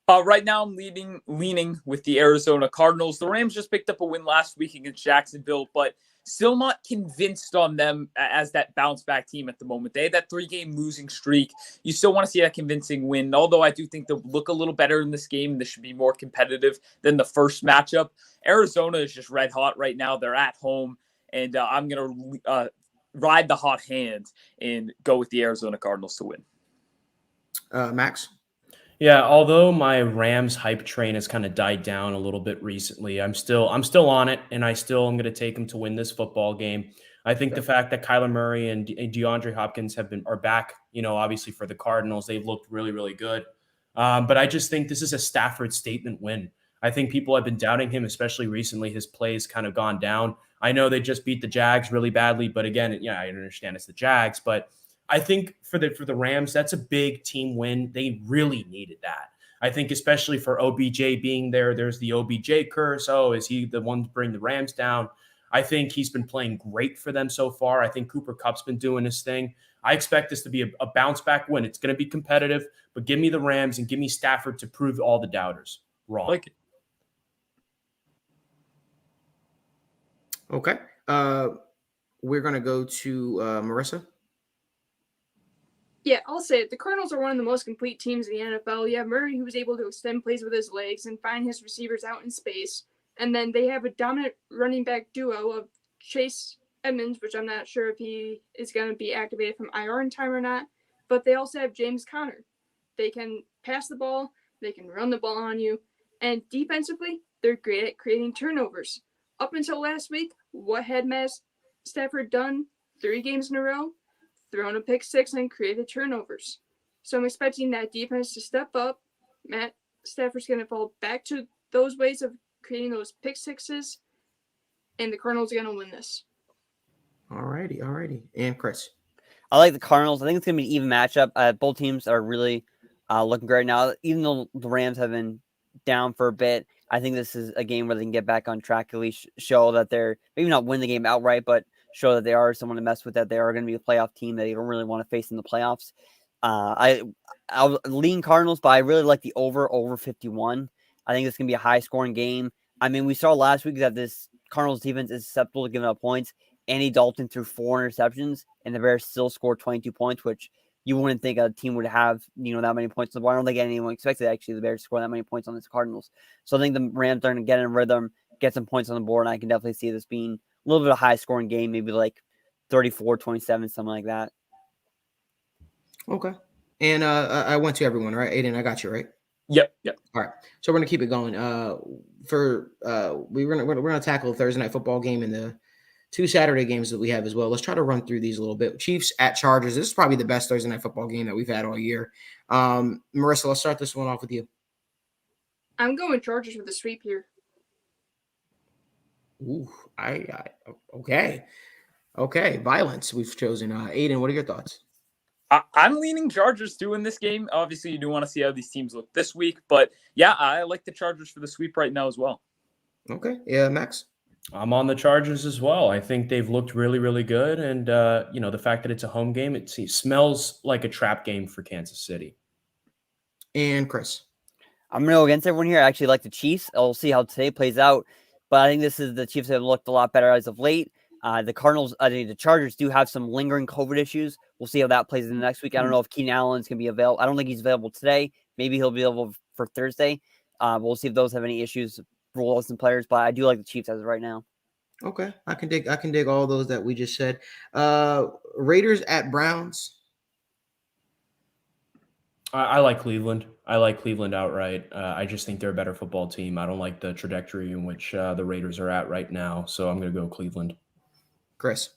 Right now, I'm leaning with the Arizona Cardinals. The Rams just picked up a win last week against Jacksonville, but still not convinced on them as that bounce-back team at the moment. They had that 3-game losing streak. You still want to see that convincing win, although I do think they'll look a little better in this game. This should be more competitive than the first matchup. Arizona is just red hot right now. They're at home, and I'm going to ride the hot hand and go with the Arizona Cardinals to win. Max? Yeah, although my Rams hype train has kind of died down a little bit recently, I'm still on it, and I still am going to take them to win this football game. I think the fact that Kyler Murray and DeAndre Hopkins are back, obviously for the Cardinals, they've looked really, really good. But I just think this is a Stafford statement win. I think people have been doubting him, especially recently. His play's kind of gone down. I know they just beat the Jags really badly, but again, I understand it's the Jags, but I think for the Rams, that's a big team win. They really needed that. I think especially for OBJ being there, there's the OBJ curse. Oh, is he the one to bring the Rams down? I think he's been playing great for them so far. I think Cooper Kupp's been doing his thing. I expect this to be a bounce back win. It's going to be competitive, but give me the Rams and give me Stafford to prove all the doubters wrong. Okay. We're going to go to Marissa. Yeah, I'll say it. The Cardinals are one of the most complete teams in the NFL. You have Murray, who was able to extend plays with his legs and find his receivers out in space. And then they have a dominant running back duo of Chase Edmonds, which I'm not sure if he is going to be activated from IR in time or not. But they also have James Conner. They can pass the ball. They can run the ball on you. And defensively, they're great at creating turnovers. Up until last week, what had Matt Stafford done 3 games in a row? Thrown a pick 6 and created turnovers. So I'm expecting that defense to step up. Matt Stafford's going to fall back to those ways of creating those pick sixes, and the Cardinals are going to win this. All righty. And Chris. I like the Cardinals. I think it's going to be an even matchup. Both teams are really looking great now. Even though the Rams have been down for a bit, I think this is a game where they can get back on track, at least show that they're maybe not win the game outright, but show that they are someone to mess with, that they are going to be a playoff team that you don't really want to face in the playoffs. I'll lean Cardinals, but I really like the over 51. I think it's going to be a high-scoring game. I mean, we saw last week that this Cardinals defense is susceptible to giving up points. Andy Dalton threw 4 interceptions, and the Bears still scored 22 points, which you wouldn't think a team would have, that many points on the board. I don't think anyone expected, actually, the Bears to score that many points on this Cardinals. So I think the Rams are going to get in rhythm, get some points on the board, and I can definitely see this being a little bit of a high-scoring game, maybe like 34-27, something like that. Okay. And I went to everyone, right? Aidan, I got you, right? Yep. All right. So we're gonna keep it going. We're gonna tackle the Thursday night football game and the 2 Saturday games that we have as well. Let's try to run through these a little bit. Chiefs at Chargers. This is probably the best Thursday night football game that we've had all year. Marissa, let's start this one off with you. I'm going Chargers with a sweep here. Ooh, okay. Violence we've chosen. Aidan, what are your thoughts? I'm leaning Chargers too in this game. Obviously, you do want to see how these teams look this week, but yeah, I like the Chargers for the sweep right now as well. Okay. Yeah, Max. I'm on the Chargers as well. I think they've looked really, really good. And, the fact that it's a home game, it smells like a trap game for Kansas City. And Chris. I'm going to go against everyone here. I actually like the Chiefs. I'll see how today plays out. But I think the Chiefs have looked a lot better as of late. The Chargers do have some lingering COVID issues. We'll see how that plays in the next week. I don't know if Keenan Allen's going to be available. I don't think he's available today. Maybe he'll be available for Thursday. We'll see if those have any issues, roles and players. But I do like the Chiefs as of right now. Okay, I can dig all those that we just said. Raiders at Browns. I like Cleveland. I like Cleveland outright. I just think they're a better football team. I don't like the trajectory in which the Raiders are at right now. So I'm going to go Cleveland. Chris.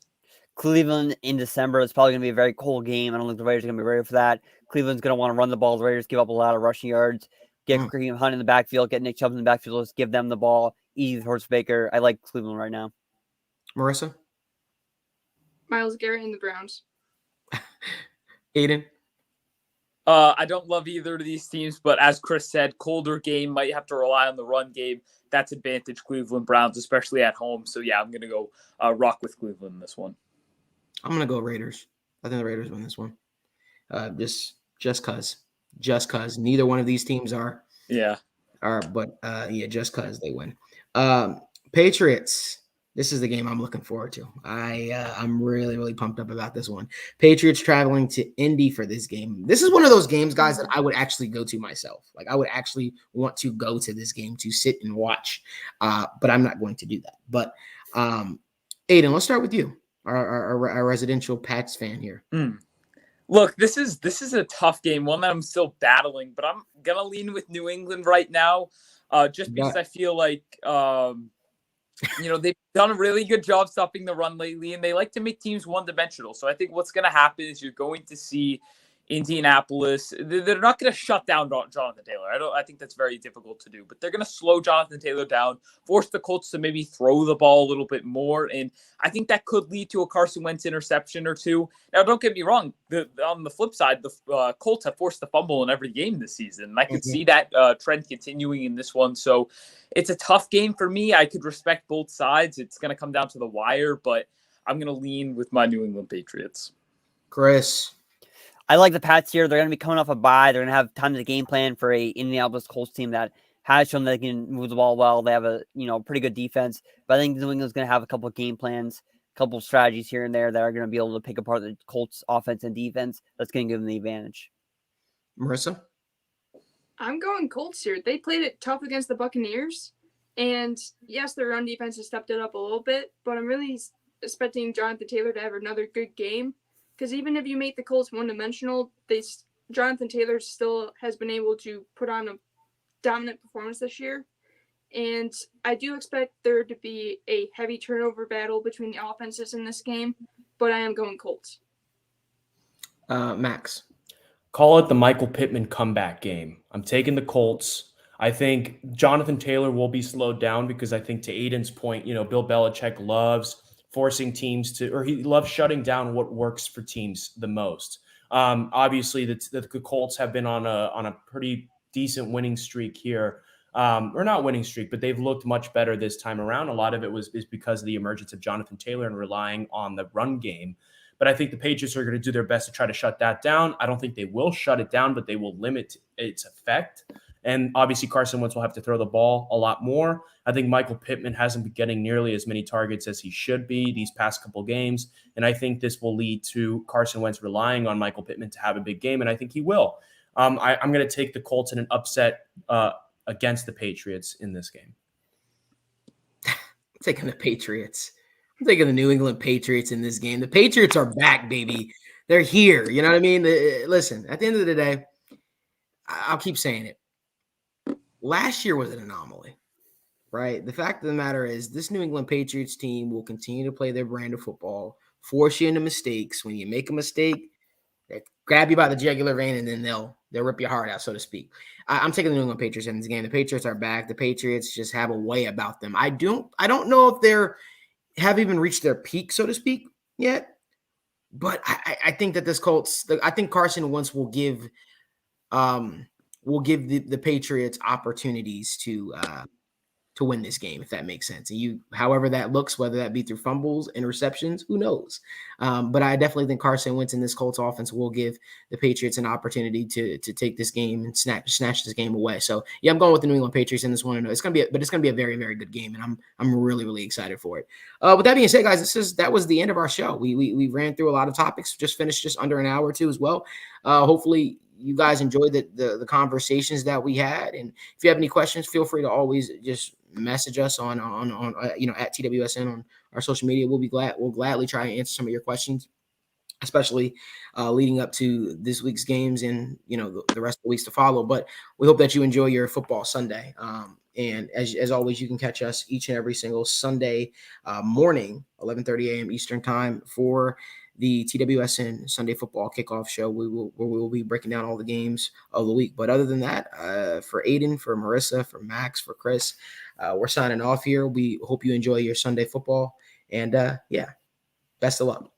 Cleveland in December is probably going to be a very cold game. I don't think the Raiders are going to be ready for that. Cleveland's going to want to run the ball. The Raiders give up a lot of rushing yards. Get Kareem Hunt in the backfield. Get Nick Chubb in the backfield. Just give them the ball. Easy towards Baker. I like Cleveland right now. Marissa. Myles Garrett and the Browns. Aidan. I don't love either of these teams, but as Chris said, colder game, might have to rely on the run game. That's advantage Cleveland Browns, especially at home. So, yeah, I'm going to go rock with Cleveland in this one. I'm going to go Raiders. I think the Raiders win this one. Just because. Neither one of these teams are. Yeah. Just because they win. Patriots. This is the game I'm looking forward to. I'm really, really pumped up about this one. Patriots traveling to Indy for this game. This is one of those games, guys, that I would actually go to myself. Like, I would actually want to go to this game to sit and watch, but I'm not going to do that. But, Aidan, let's start with you, our residential Pats fan here. Look, this is a tough game, one that I'm still battling, but I'm going to lean with New England right now, just because I feel like they've done a really good job stopping the run lately, and they like to make teams one-dimensional. So I think what's going to happen is you're going to see Indianapolis. They're not going to shut down Jonathan Taylor. I think that's very difficult to do, but they're going to slow Jonathan Taylor down, force the Colts to maybe throw the ball a little bit more, and I think that could lead to a Carson Wentz interception or two. Now, don't get me wrong. On the flip side, the Colts have forced the fumble in every game this season, and I could see that trend continuing in this one. So it's a tough game for me. I could respect both sides. It's going to come down to the wire, but I'm going to lean with my New England Patriots. Chris. I like the Pats here. They're going to be coming off a bye. They're going to have time to game plan for a Indianapolis Colts team that has shown they can move the ball well. They have a pretty good defense, but I think New England's going to have a couple of game plans, a couple of strategies here and there that are going to be able to pick apart the Colts offense and defense. That's going to give them the advantage. Marissa? I'm going Colts here. They played it tough against the Buccaneers, and yes, their run defense has stepped it up a little bit, but I'm really expecting Jonathan Taylor to have another good game. Because even if you make the Colts one-dimensional, Jonathan Taylor still has been able to put on a dominant performance this year. And I do expect there to be a heavy turnover battle between the offenses in this game, but I am going Colts. Max. Call it the Michael Pittman comeback game. I'm taking the Colts. I think Jonathan Taylor will be slowed down because I think, to Aidan's point, Bill Belichick loves forcing teams to, or he loves shutting down what works for teams the most. Obviously, the Colts have been on a pretty decent winning streak here, or not winning streak, but they've looked much better this time around. A lot of it is because of the emergence of Jonathan Taylor and relying on the run game. But I think the Patriots are going to do their best to try to shut that down. I don't think they will shut it down, but they will limit its effect. And obviously, Carson Wentz will have to throw the ball a lot more. I think Michael Pittman hasn't been getting nearly as many targets as he should be these past couple games. And I think this will lead to Carson Wentz relying on Michael Pittman to have a big game, and I think he will. I'm going to take the Colts in an upset against the Patriots in this game. I'm taking the Patriots. I'm taking the New England Patriots in this game. The Patriots are back, baby. They're here. You know what I mean? Listen, at the end of the day, I'll keep saying it. Last year was an anomaly, right? The fact of the matter is this New England Patriots team will continue to play their brand of football, force you into mistakes. When you make a mistake, they grab you by the jugular vein, and then they'll rip your heart out, so to speak. I'm taking the New England Patriots in this game. The Patriots are back. The Patriots just have a way about them. I don't know if they're have even reached their peak, so to speak, yet. But I think that this Colts, I think Carson Wentz will give the Patriots opportunities to win this game, if that makes sense. And however that looks, whether that be through fumbles, interceptions, who knows? But I definitely think Carson Wentz in this Colts offense will give the Patriots an opportunity to take this game and snatch this game away. So yeah, I'm going with the New England Patriots in this one. It's gonna be a very, very good game, and I'm really, really excited for it. With that being said, guys, that was the end of our show. We ran through a lot of topics, just finished just under an hour or two as well. Hopefully you guys enjoyed the conversations that we had, and if you have any questions, feel free to always just message us on at TWSN on our social media. We'll gladly try and answer some of your questions, especially leading up to this week's games and the rest of the weeks to follow. But we hope that you enjoy your football Sunday. And as always, you can catch us each and every single Sunday morning, 11:30 a.m. Eastern time, for the TWSN Sunday Football Kickoff Show. We will be breaking down all the games of the week. But other than that, for Aidan, for Marissa, for Max, for Chris, we're signing off here. We hope you enjoy your Sunday football. And best of luck.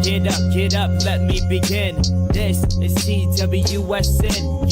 Get up, let me begin. This is TWSN.